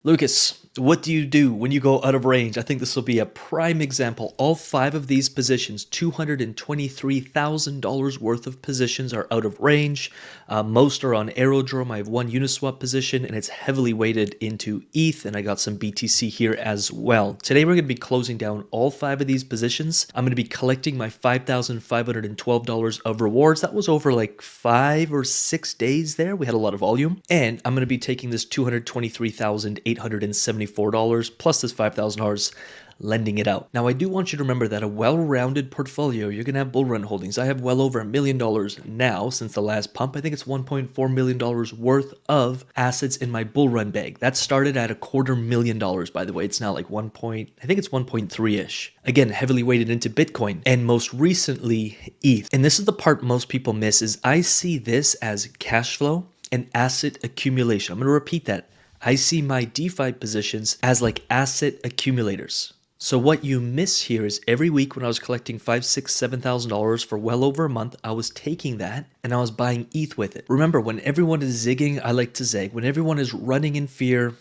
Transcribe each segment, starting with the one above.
Lucas, what do you do when you go out of range? I think this will be a prime example. All 5 of these positions, $223,000 worth of positions, are out of range. Most are on Aerodrome. I have one Uniswap position, and it's heavily weighted into ETH, and I got some BTC here as well. Today, we're going to be closing down all 5 of these positions. I'm going to be collecting my $5,512 of rewards. That was over like 5 or 6 days there. We had a lot of volume. And I'm going to be taking this $223,874 plus this $5,000, lending it out. Now, I do want you to remember that a well-rounded portfolio, you're going to have bull run holdings. I have well over $1 million now since the last pump. I think it's $1.4 million worth of assets in my bull run bag. That started at $250,000, by the way. It's now like I think it's 1.3-ish. Again, heavily weighted into Bitcoin and most recently ETH. And this is the part most people miss, is I see this as cash flow and asset accumulation. I'm going to repeat that. I see my DeFi positions as like asset accumulators. So what you miss here is every week when I was collecting $5,000, $6,000, $7,000 for well over a month, I was taking that and I was buying ETH with it. Remember, when everyone is zigging, I like to zag. When everyone is running in fear,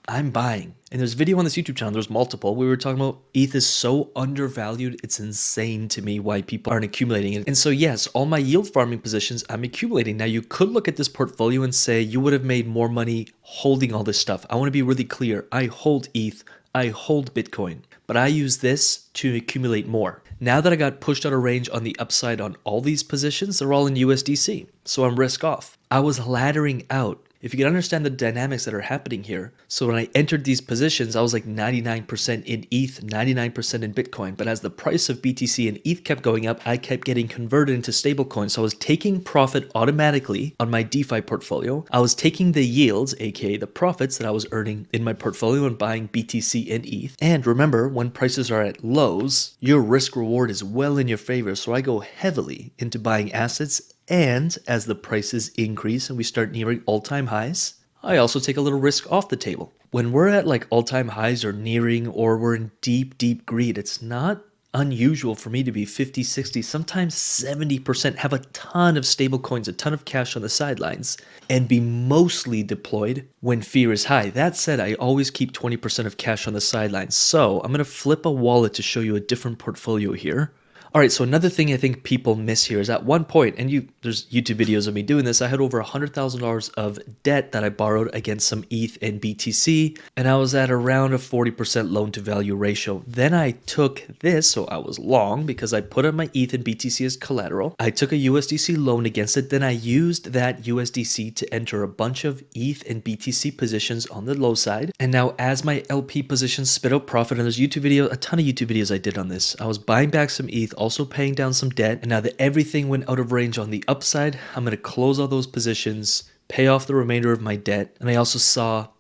I'm buying. And there's a video on this YouTube channel, there's multiple. We were talking about ETH is so undervalued, it's insane to me why people aren't accumulating it. And so yes, all my yield farming positions, I'm accumulating. Now you could look at this portfolio and say you would have made more money holding all this stuff. I want to be really clear. I hold ETH, I hold Bitcoin, but I use this to accumulate more. Now that I got pushed out of range on the upside on all these positions, they're all in USDC. So I'm risk off. I was laddering out. If you can understand the dynamics that are happening here. So when I entered these positions, I was like 99% in ETH, 99% in Bitcoin. But as the price of BTC and ETH kept going up, I kept getting converted into stablecoins. So I was taking profit automatically on my DeFi portfolio. I was taking the yields, aka the profits that I was earning in my portfolio and buying BTC and ETH. And remember, when prices are at lows, your risk reward is well in your favor. So I go heavily into buying assets. And as the prices increase and we start nearing all-time highs, I also take a little risk off the table. When we're at like all-time highs or nearing, or we're in deep, deep greed, it's not unusual for me to be 50, 60, sometimes 70%, have a ton of stable coins, a ton of cash on the sidelines, and be mostly deployed when fear is high. That said, I always keep 20% of cash on the sidelines. So I'm going to flip a wallet to show you a different portfolio here. All right, so another thing I think people miss here is at one point, and there's YouTube videos of me doing this, I had over $100,000 of debt that I borrowed against some ETH and BTC, and I was at around a 40% loan to value ratio. Then I took this, so I was long because I put on my ETH and BTC as collateral. I took a USDC loan against it, then I used that USDC to enter a bunch of ETH and BTC positions on the low side. And now as my LP positions spit out profit, and there's a ton of YouTube videos I did on this, I was buying back some ETH, also paying down some debt, and now that everything went out of range on the upside, I'm going to close all those positions, pay off the remainder of my debt, and I've also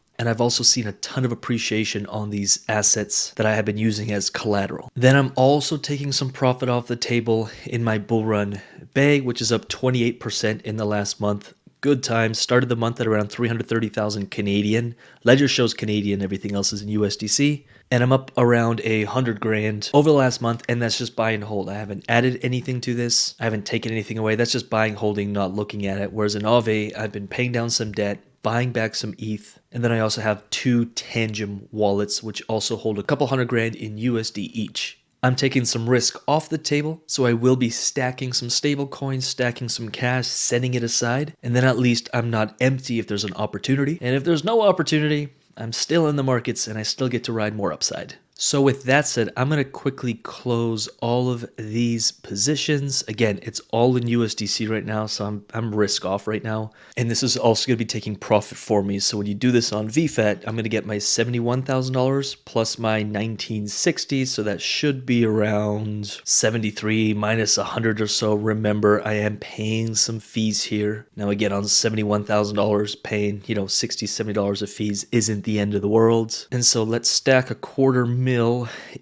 seen a ton of appreciation on these assets that I have been using as collateral. Then I'm also taking some profit off the table in my bull run bag, which is up 28% in the last month. Good times. Started the month at around 330,000 Canadian. Ledger shows Canadian, everything else is in USDC. And I'm up around $100,000 over the last month, and that's just buy and hold. I haven't added anything to this. I haven't taken anything away. That's just buying, holding, not looking at it. Whereas in Aave, I've been paying down some debt, buying back some ETH, and then I also have 2 Tangem wallets, which also hold a couple $100,000 in USD each. I'm taking some risk off the table, so I will be stacking some stable coins, stacking some cash, setting it aside, and then at least I'm not empty if there's an opportunity. And if there's no opportunity, I'm still in the markets and I still get to ride more upside. So with that said, I'm going to quickly close all of these positions. Again, it's all in USDC right now, so I'm risk off right now. And this is also going to be taking profit for me. So when you do this on VFAT, I'm going to get my $71,000 plus my 1960. So that should be around 73 minus 100 or so. Remember, I am paying some fees here. Now again, on $71,000, paying, $60, $70 of fees isn't the end of the world. And so let's stack a $250,000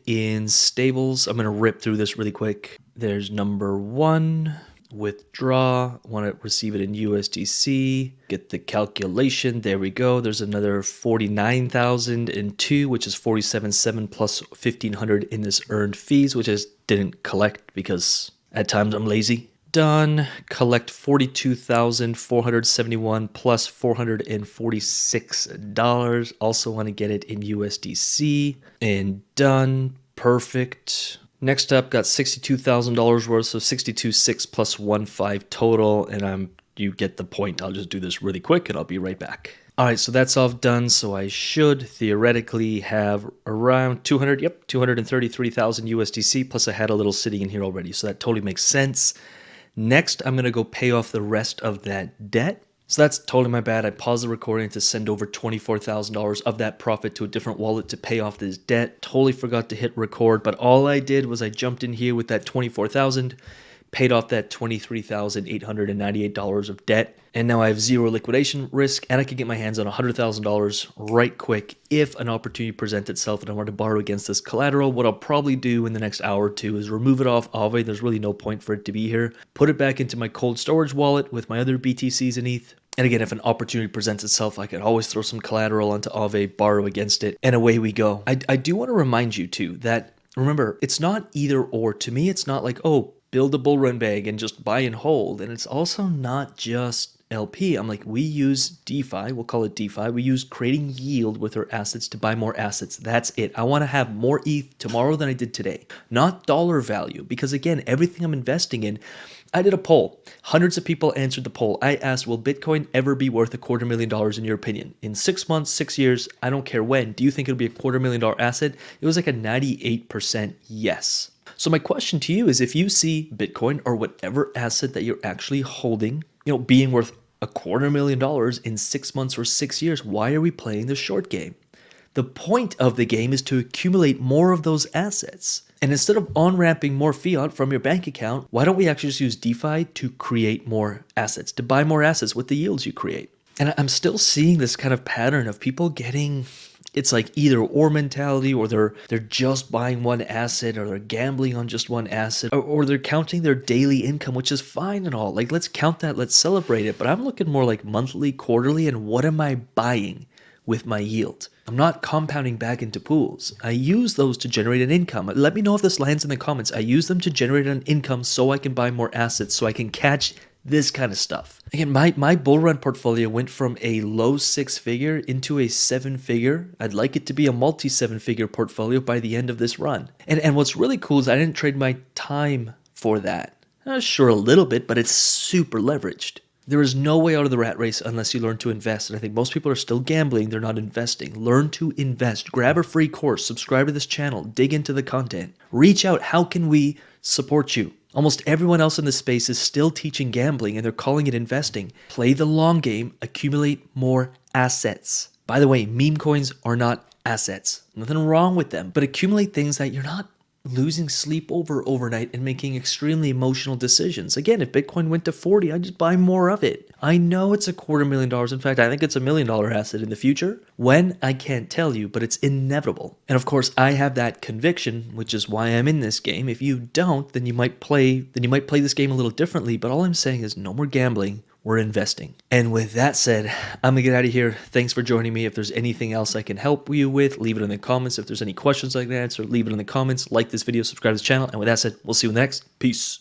in stables. I'm going to rip through this really quick. There's number 1, withdraw. I want to receive it in USDC. Get the calculation. There we go. There's another 49,002, which is 47.7 plus 1,500 in this earned fees, which I didn't collect because at times I'm lazy. done. Collect $42,471 plus $446. Also want to get it in USDC. And done. Perfect. Next up, got $62,000 worth, so 62.6 plus 1.5 total, and you get the point. I'll just do this really quick and I'll be right back. All right, so that's all done. So I should theoretically have around 233,000 USDC, plus I had a little sitting in here already. So that totally makes sense. Next, I'm going to go pay off the rest of that debt. So that's totally my bad. I paused the recording to send over $24,000 of that profit to a different wallet to pay off this debt. Totally forgot to hit record, but all I did was I jumped in here with that $24,000, paid off that $23,898 of debt, and now I have zero liquidation risk, and I can get my hands on $100,000 right quick if an opportunity presents itself and I want to borrow against this collateral. What I'll probably do in the next hour or two is remove it off Aave. There's really no point for it to be here. Put it back into my cold storage wallet with my other BTCs and ETH. And again, if an opportunity presents itself, I can always throw some collateral onto Aave, borrow against it, and away we go. I do want to remind you too that, remember, it's not either or. To me, it's not like, oh, build a bull run bag and just buy and hold. And it's also not just LP. I'm like, we use DeFi, we'll call it DeFi. We use creating yield with our assets to buy more assets. That's it. I want to have more ETH tomorrow than I did today, not dollar value. Because again, everything I'm investing in, I did a poll. Hundreds of people answered the poll. I asked, will Bitcoin ever be worth $250,000 in your opinion? In 6 months, 6 years, I don't care when. Do you think it'll be a $250,000 asset? It was like a 98% yes. So my question to you is, if you see Bitcoin or whatever asset that you're actually holding, being worth $250,000 in 6 months or 6 years, why are we playing the short game? The point of the game is to accumulate more of those assets. And instead of on-ramping more fiat from your bank account, why don't we actually just use DeFi to create more assets, to buy more assets with the yields you create? And I'm still seeing this kind of pattern of people getting, it's like either or mentality, or they're just buying one asset, or they're gambling on just one asset, or they're counting their daily income, which is fine and all. Like, let's count that, let's celebrate it. But I'm looking more like monthly, quarterly, and what am I buying with my yield? I'm not compounding back into pools. I use those to generate an income. Let me know if this lands in the comments. I use them to generate an income so I can buy more assets, so I can catch this kind of stuff. Again, my bull run portfolio went from a low 6-figure into a 7-figure. I'd like it to be a multi 7-figure portfolio by the end of this run. And what's really cool is I didn't trade my time for that. Sure, a little bit, but it's super leveraged. There is no way out of the rat race unless you learn to invest. And I think most people are still gambling. They're not investing. Learn to invest. Grab a free course. Subscribe to this channel. Dig into the content. Reach out. How can we support you? Almost everyone else in this space is still teaching gambling, and they're calling it investing. Play the long game. Accumulate more assets. By the way, meme coins are not assets. Nothing wrong with them. But accumulate things that you're not losing sleep over overnight and making extremely emotional decisions. Again, if Bitcoin went to 40, I'd just buy more of it. I know it's $250,000. In fact, I think it's $1 million asset in the future. When? I can't tell you, but it's inevitable. And of course, I have that conviction, which is why I'm in this game. If you don't, then you might play this game a little differently. But all I'm saying is no more gambling. We're investing. And with that said, I'm gonna get out of here. Thanks for joining me. If there's anything else I can help you with, leave it in the comments. If there's any questions I can answer, leave it in the comments. Like this video, subscribe to this channel. And with that said, we'll see you next. Peace.